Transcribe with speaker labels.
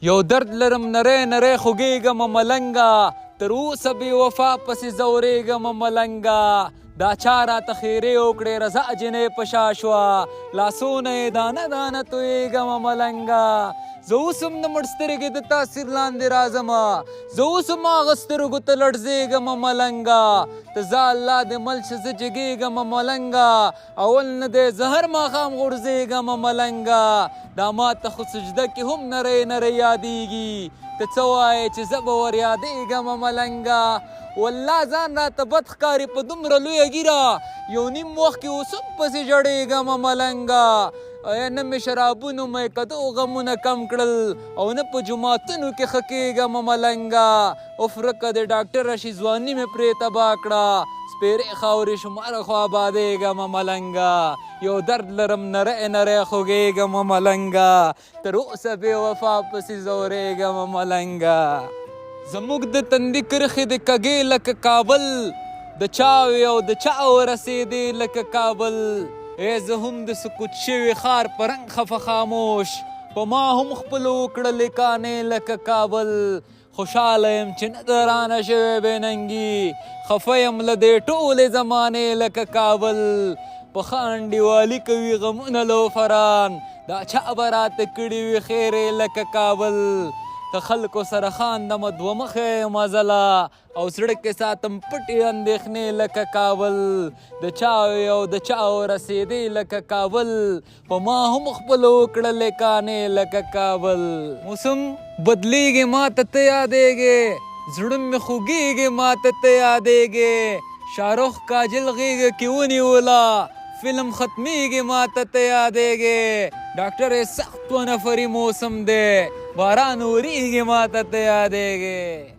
Speaker 1: یو درد لرم نری نری خوږېږم ملنګه، تر اوسه بې وفا پسې ځورېږم ملنګه. دا چا راته خیرې وکړې رضا جنۍ په شا شوه، لاسونه یې دانه دانه تویېږم ملنګه. زه اوس هم د مړ سترګې د تاثیر لاندې راځمه، زه اوس هم هغه سترګو ته لړزېږم ملنګه. ته ځه الله دې مل چې زه جګېږم ملنګه، اول نه دی زهر ماښام غورځېږم ملنګه. دا ماته خو سجده کې هم نری نری یادېږي، ته څه وایې چې زه به ور یادېږم ملنګه. والله ځان راته بد ښکاري په دومره لویه ږیره، یو نیم وخت کې اوس هم پسې ژړېږم ملنګه. نه مې شرابونو میکدو غمونه کم کړل، او نه په جوماتونو کې ښه کېږم ملنګه. اوف رکه د ډاکټر راشي ځواني مې پرې تباه کړه، سپېرې خاورې شماره خو آبادېږم ملنګه. یو درد لرم نری نری خوږېږم ملنګه، تر اوسه بې وفا پسې ځورېږم ملنګه. زموږ د تندي کرښې د کږې لکه کابل، د چاوې او د چاو رسېدې لکه کابل. ای زه هم د سکوت شوي ښار په رنګ خفه خاموش، په ما هم خپلو وکړلې کانې لکه کابل. خوشحاله یم چې نه د رانه شوی بې ننګي، خفه یم له دې ټولې زمانې لکه کابل. په ښه انډیوالي کوي غمونه لوفران، دا چا به راته کړي وي خیرې لکه کابل. که خلکو سره خاندمه دوه مخی مزله، او زړه کې ساتم پټې اندېښنې لکه کابل. د چاوې او د چاو رسېدې لکه کابل، په ما هم خپلو وکړلې کانې لکه کابل. موسم بدلیږي ماته ته یادېږې، زړه مې خوږېږي ماته ته یادېږې. شاهرخ کاجل غېږه کې ونیوله، فلم ختمیږي ماته ته یادېږې. ډاکټر یې سخت 2 نفري موسم دی، باران وریږي ماته ته یادېږې.